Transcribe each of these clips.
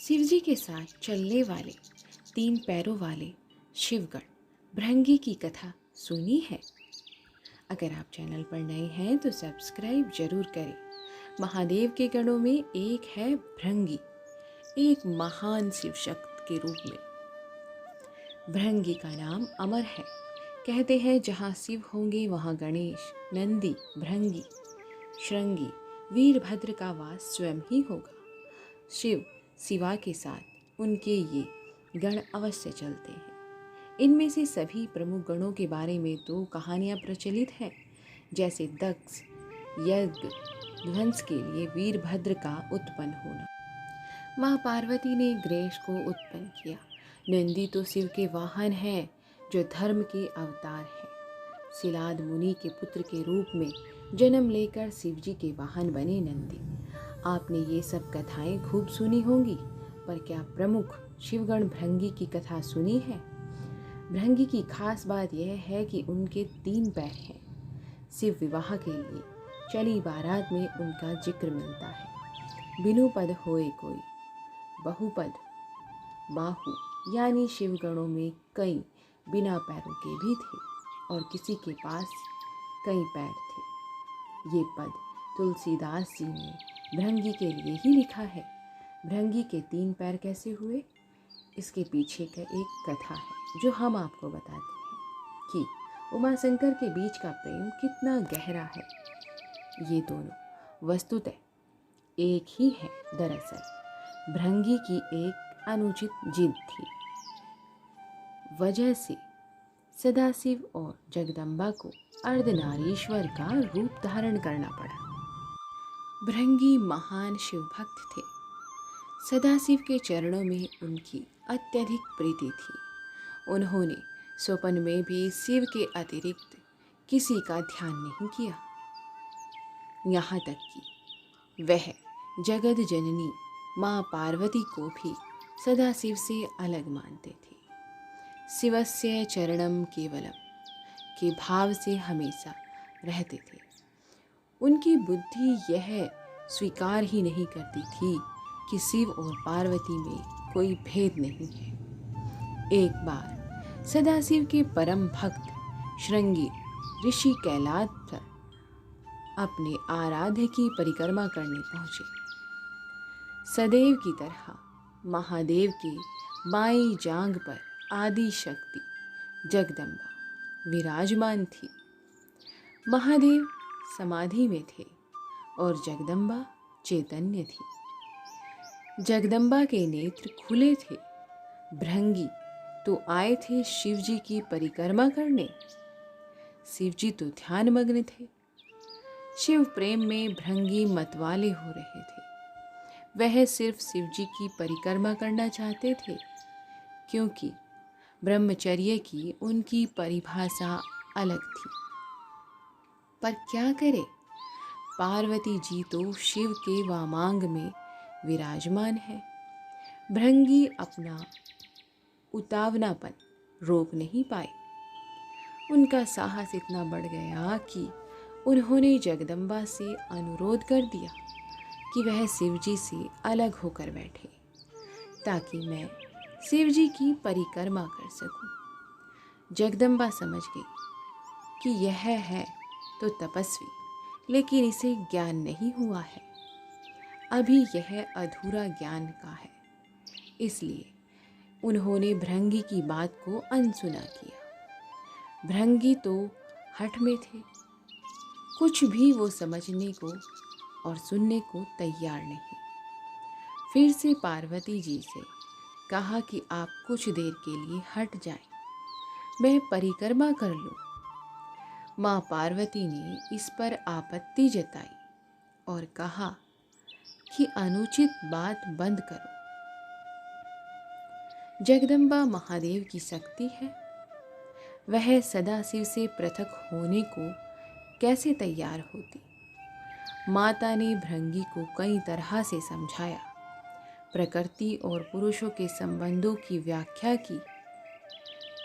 शिवजी के साथ चलने वाले तीन पैरों वाले शिवगण भृंगी की कथा सुनी है। अगर आप चैनल पर नए हैं तो सब्सक्राइब जरूर करें। महादेव के गणों में एक है भृंगी, एक महान शिव शक्त के रूप में। भृंगी का नाम अमर है। कहते हैं जहाँ शिव होंगे वहाँ गणेश, नंदी, भृंगी, श्रृंगी, वीरभद्र का वास स्वयं ही होगा। शिव शिवा के साथ उनके ये गण अवश्य चलते हैं। इनमें से सभी प्रमुख गणों के बारे में तो कहानियाँ प्रचलित हैं, जैसे दक्ष यज्ञ ध्वंस के लिए वीरभद्र का उत्पन्न होना, माँ पार्वती ने गणेश को उत्पन्न किया। नंदी तो शिव के वाहन हैं, जो धर्म के अवतार हैं। सिलाद मुनि के पुत्र के रूप में जन्म लेकर शिवजी के वाहन बने नंदी। आपने ये सब कथाएं खूब सुनी होंगी, पर क्या प्रमुख शिवगण भृंगी की कथा सुनी है? भृंगी की खास बात यह है कि उनके 3 पैर हैं। शिव विवाह के लिए चली बारात में उनका जिक्र मिलता है। बिनुपद होए कोई, बहुपद बाहु, यानी शिवगणों में कई बिना पैरों के भी थे और किसी के पास कई पैर थे। ये पद तुलसीदास जी ने भृंगी के लिए ही लिखा है। भृंगी के 3 पैर कैसे हुए, इसके पीछे का एक कथा है जो हम आपको बताते हैं कि उमा शंकर के बीच का प्रेम कितना गहरा है। ये दोनों वस्तुतः एक ही है। दरअसल भृंगी की एक अनुचित जिद थी, वजह से सदाशिव और जगदम्बा को अर्धनारीश्वर का रूप धारण करना पड़ा। भृंगी महान शिव भक्त थे। सदाशिव के चरणों में उनकी अत्यधिक प्रीति थी। उन्होंने स्वप्न में भी शिव के अतिरिक्त किसी का ध्यान नहीं किया। यहाँ तक कि वह जगत जननी माँ पार्वती को भी सदाशिव से अलग मानते थे। शिवस्य चरणम केवलम के भाव से हमेशा रहते थे। उनकी बुद्धि यह स्वीकार ही नहीं करती थी कि शिव और पार्वती में कोई भेद नहीं है। एक बार सदाशिव के परम भक्त श्रृंगी ऋषि कैलाश पर अपने आराध्य की परिक्रमा करने पहुंचे। सदैव की तरह महादेव के बाईं जांघ पर आदि शक्ति जगदम्बा विराजमान थी। महादेव समाधि में थे और जगदम्बा चैतन्य थी। जगदम्बा के नेत्र खुले थे। भृंगी तो आए थे शिवजी की परिक्रमा करने। शिवजी तो ध्यान मग्न थे। शिव प्रेम में भृंगी मतवाले हो रहे थे। वह सिर्फ शिवजी की परिक्रमा करना चाहते थे, क्योंकि ब्रह्मचर्य की उनकी परिभाषा अलग थी। पर क्या करे, पार्वती जी तो शिव के वामांग में विराजमान है। भृंगी अपना उतावनापन रोक नहीं पाए। उनका साहस इतना बढ़ गया कि उन्होंने जगदम्बा से अनुरोध कर दिया कि वह शिवजी से अलग होकर बैठे, ताकि मैं शिवजी की परिक्रमा कर सकूं। जगदम्बा समझ गई कि यह है तो तपस्वी, लेकिन इसे ज्ञान नहीं हुआ है। अभी यह अधूरा ज्ञान का है। इसलिए उन्होंने भृंगी की बात को अनसुना किया। भृंगी तो हठ में थे। कुछ भी वो समझने को और सुनने को तैयार नहीं। फिर से पार्वती जी से कहा कि आप कुछ देर के लिए हट जाएं, मैं परिक्रमा कर लूं। माँ पार्वती ने इस पर आपत्ति जताई और कहा कि अनुचित बात बंद करो। जगदम्बा महादेव की शक्ति है। वह सदाशिव से पृथक होने को कैसे तैयार होती। माता ने भृंगी को कई तरह से समझाया, प्रकृति और पुरुषों के संबंधों की व्याख्या की,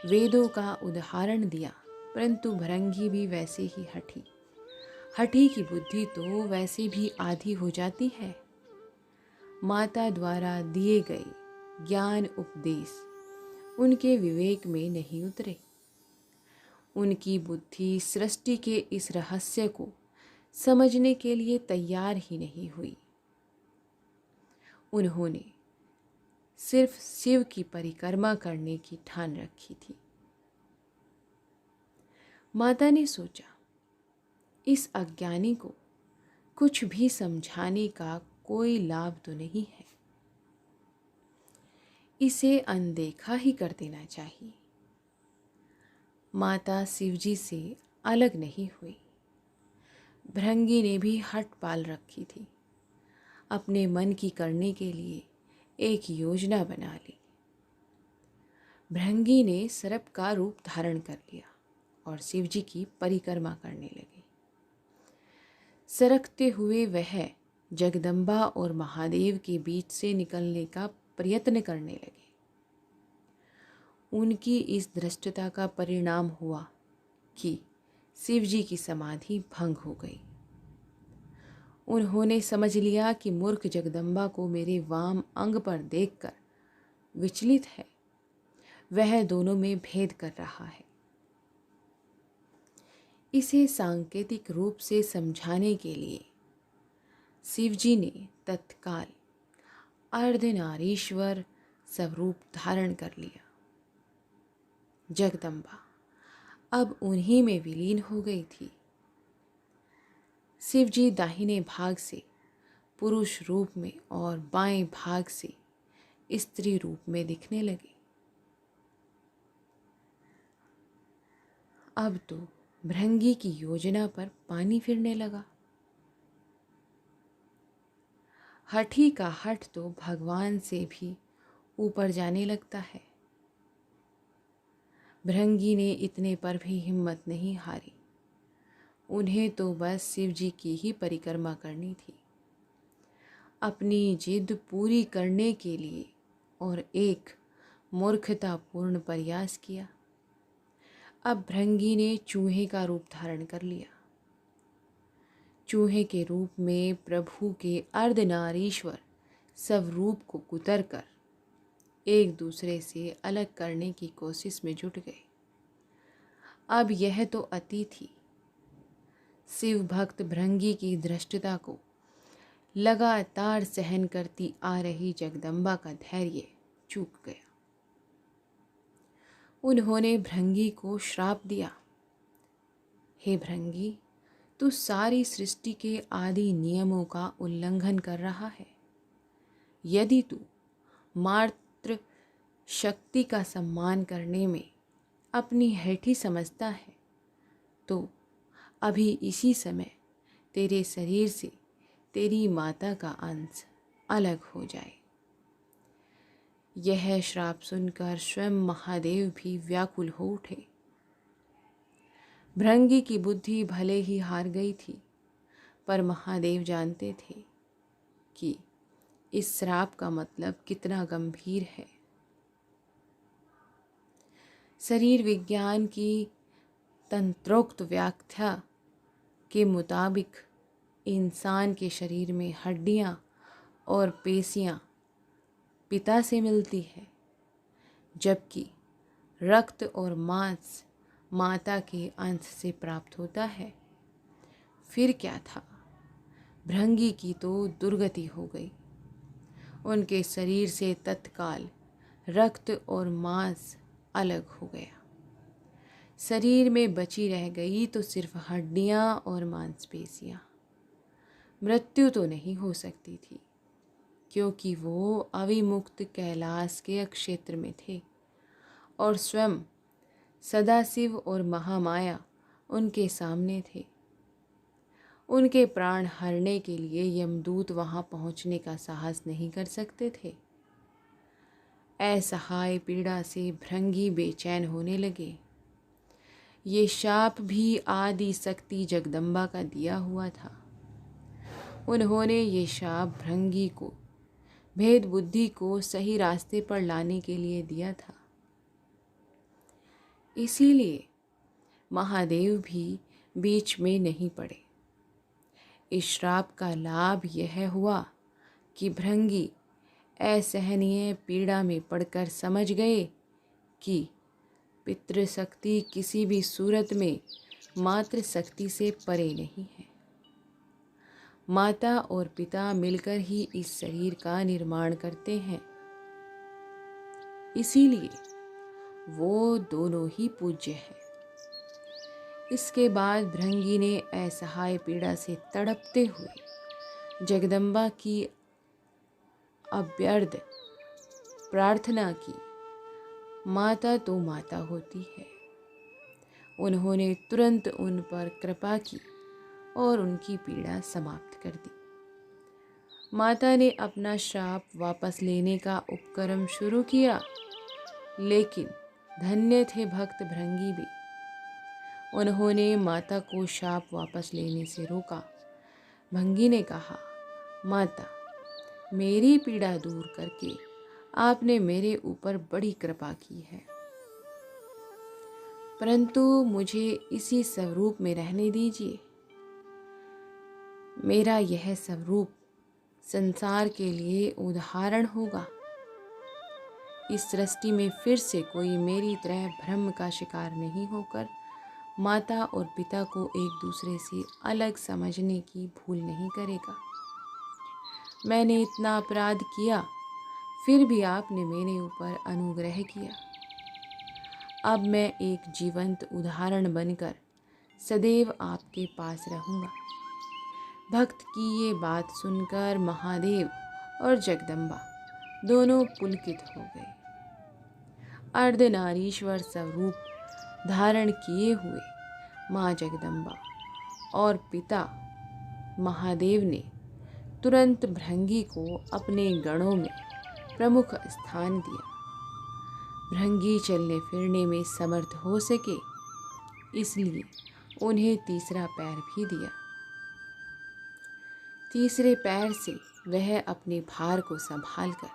वेदों का उदाहरण दिया, परंतु भृंगी भी वैसे ही हठी की बुद्धि तो वैसे भी आधी हो जाती है। माता द्वारा दिए गए ज्ञान उपदेश उनके विवेक में नहीं उतरे। उनकी बुद्धि सृष्टि के इस रहस्य को समझने के लिए तैयार ही नहीं हुई। उन्होंने सिर्फ शिव की परिक्रमा करने की ठान रखी थी। माता ने सोचा, इस अज्ञानी को कुछ भी समझाने का कोई लाभ तो नहीं है, इसे अनदेखा ही कर देना चाहिए। माता शिवजी से अलग नहीं हुई। भृंगी ने भी हट पाल रखी थी। अपने मन की करने के लिए एक योजना बना ली। भृंगी ने सर्प का रूप धारण कर लिया और शिवजी की परिक्रमा करने लगी। सरकते हुए वह जगदम्बा और महादेव के बीच से निकलने का प्रयत्न करने लगे। उनकी इस धृष्टता का परिणाम हुआ कि शिवजी की समाधि भंग हो गई। उन्होंने समझ लिया कि मूर्ख जगदम्बा को मेरे वाम अंग पर देखकर विचलित है, वह दोनों में भेद कर रहा है। इसे सांकेतिक रूप से समझाने के लिए शिवजी ने तत्काल अर्धनारीश्वर स्वरूप धारण कर लिया। जगदम्बा अब उन्हीं में विलीन हो गई थी। शिवजी दाहिने भाग से पुरुष रूप में और बाएं भाग से स्त्री रूप में दिखने लगे। अब तो भृंगी की योजना पर पानी फिरने लगा। हठी का हठ तो भगवान से भी ऊपर जाने लगता है। भृंगी ने इतने पर भी हिम्मत नहीं हारी। उन्हें तो बस शिवजी की ही परिक्रमा करनी थी। अपनी जिद पूरी करने के लिए और एक मूर्खतापूर्ण प्रयास किया। अब भृंगी ने चूहे का रूप धारण कर लिया। चूहे के रूप में प्रभु के अर्धनारीश्वर स्वरूप को कुतर कर एक दूसरे से अलग करने की कोशिश में जुट गए। अब यह तो अति थी। शिव भक्त भृंगी की धृष्टता को लगातार सहन करती आ रही जगदम्बा का धैर्य चूक गया। उन्होंने भृंगी को श्राप दिया, हे भृंगी, तू सारी सृष्टि के आदि नियमों का उल्लंघन कर रहा है। यदि तू मात्र शक्ति का सम्मान करने में अपनी हेठी समझता है तो अभी इसी समय तेरे शरीर से तेरी माता का अंश अलग हो जाए। यह श्राप सुनकर स्वयं महादेव भी व्याकुल हो उठे। भृंगी की बुद्धि भले ही हार गई थी, पर महादेव जानते थे कि इस श्राप का मतलब कितना गंभीर है। शरीर विज्ञान की तंत्रोक्त व्याख्या के मुताबिक इंसान के शरीर में हड्डियां और पेशियां पिता से मिलती है, जबकि रक्त और मांस माता के अंश से प्राप्त होता है। फिर क्या था, भृंगी की तो दुर्गति हो गई। उनके शरीर से तत्काल रक्त और मांस अलग हो गया। शरीर में बची रह गई तो सिर्फ हड्डियां और मांसपेशियां। मृत्यु तो नहीं हो सकती थी, क्योंकि वो अविमुक्त कैलाश के क्षेत्र में थे और स्वयं सदाशिव और महामाया उनके सामने थे। उनके प्राण हरने के लिए यमदूत वहां पहुंचने का साहस नहीं कर सकते थे। असहाय पीड़ा से भृंगी बेचैन होने लगे। ये शाप भी आदि शक्ति जगदम्बा का दिया हुआ था। उन्होंने ये शाप भृंगी को भेद बुद्धि को सही रास्ते पर लाने के लिए दिया था। इसीलिए महादेव भी बीच में नहीं पड़े। इस श्राप का लाभ यह हुआ कि भृंगी असहनीय पीड़ा में पड़कर समझ गए कि पितृशक्ति किसी भी सूरत में मातृशक्ति से परे नहीं है। माता और पिता मिलकर ही इस शरीर का निर्माण करते हैं, इसीलिए वो दोनों ही पूज्य हैं। इसके बाद भृंगी ने असहाय पीड़ा से तड़पते हुए जगदम्बा की अव्यर्थ प्रार्थना की। माता तो माता होती है। उन्होंने तुरंत उन पर कृपा की और उनकी पीड़ा समाप्त कर दी। माता ने अपना श्राप वापस लेने का उपक्रम शुरू किया, लेकिन धन्य थे भक्त भृंगी भी। उन्होंने माता को श्राप वापस लेने से रोका। भृंगी ने कहा, माता, मेरी पीड़ा दूर करके आपने मेरे ऊपर बड़ी कृपा की है, परंतु मुझे इसी स्वरूप में रहने दीजिए। मेरा यह स्वरूप संसार के लिए उदाहरण होगा। इस सृष्टि में फिर से कोई मेरी तरह भ्रम का शिकार नहीं होकर माता और पिता को एक दूसरे से अलग समझने की भूल नहीं करेगा। मैंने इतना अपराध किया, फिर भी आपने मेरे ऊपर अनुग्रह किया। अब मैं एक जीवंत उदाहरण बनकर सदैव आपके पास रहूँगा। भक्त की ये बात सुनकर महादेव और जगदम्बा दोनों पुलकित हो गए। अर्धनारीश्वर स्वरूप धारण किए हुए माँ जगदम्बा और पिता महादेव ने तुरंत भृंगी को अपने गणों में प्रमुख स्थान दिया। भृंगी चलने फिरने में समर्थ हो सके, इसलिए उन्हें तीसरा पैर भी दिया। तीसरे पैर से वह अपने भार को संभालकर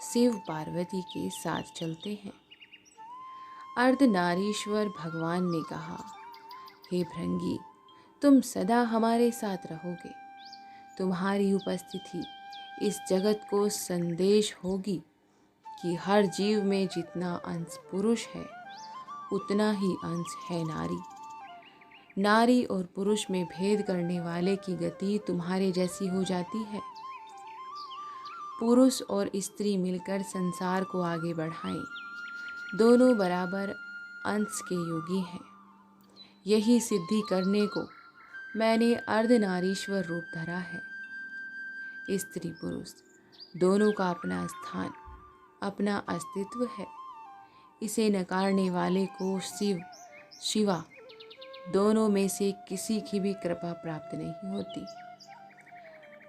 शिव पार्वती के साथ चलते हैं। अर्धनारीश्वर भगवान ने कहा, हे भृंगी, तुम सदा हमारे साथ रहोगे। तुम्हारी उपस्थिति इस जगत को संदेश होगी कि हर जीव में जितना अंश पुरुष है, उतना ही अंश है नारी। नारी और पुरुष में भेद करने वाले की गति तुम्हारे जैसी हो जाती है। पुरुष और स्त्री मिलकर संसार को आगे बढ़ाएं। दोनों बराबर अंश के योगी हैं। यही सिद्धि करने को मैंने अर्धनारीश्वर रूप धरा है। स्त्री पुरुष दोनों का अपना स्थान, अपना अस्तित्व है। इसे नकारने वाले को शिव, शिवा दोनों में से किसी की भी कृपा प्राप्त नहीं होती।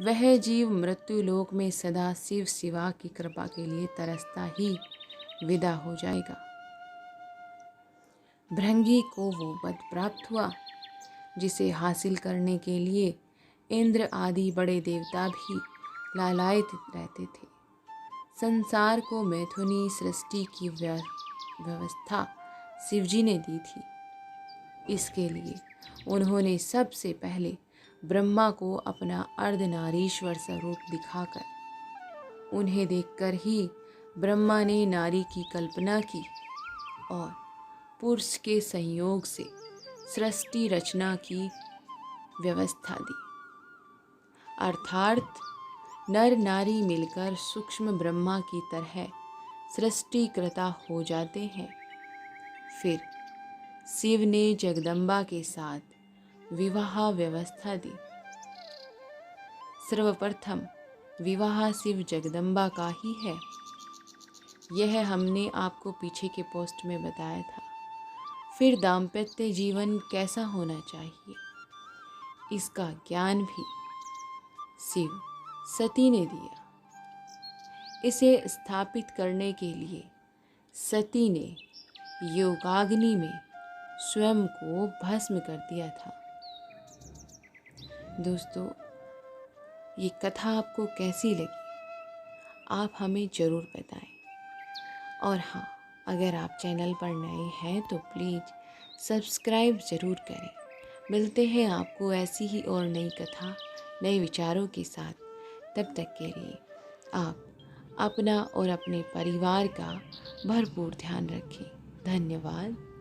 वह जीव मृत्यु लोक में सदा शिव शिवा की कृपा के लिए तरसता ही विदा हो जाएगा। भृंगी को वो पद प्राप्त हुआ जिसे हासिल करने के लिए इंद्र आदि बड़े देवता भी लालायित रहते थे। संसार को मैथुनी सृष्टि की व्यवस्था शिवजी ने दी थी। इसके लिए उन्होंने सबसे पहले ब्रह्मा को अपना अर्धनारीश्वर स्वरूप दिखाकर उन्हें देखकर ही ब्रह्मा ने नारी की कल्पना की और पुरुष के संयोग से सृष्टि रचना की व्यवस्था दी। अर्थात नर नारी मिलकर सूक्ष्म ब्रह्मा की तरह सृष्टिकर्ता हो जाते हैं। फिर शिव ने जगदम्बा के साथ विवाह व्यवस्था दी। सर्वप्रथम विवाह शिव जगदम्बा का ही है। यह हमने आपको पीछे के पोस्ट में बताया था। फिर दाम्पत्य जीवन कैसा होना चाहिए, इसका ज्ञान भी शिव सती ने दिया। इसे स्थापित करने के लिए सती ने योगाग्नि में स्वयं को भस्म कर दिया था। दोस्तों, ये कथा आपको कैसी लगी, आप हमें ज़रूर बताएं। और हाँ, अगर आप चैनल पर नए हैं तो प्लीज़ सब्सक्राइब ज़रूर करें। मिलते हैं आपको ऐसी ही और नई कथा, नए विचारों के साथ। तब तक के लिए आप अपना और अपने परिवार का भरपूर ध्यान रखें। धन्यवाद।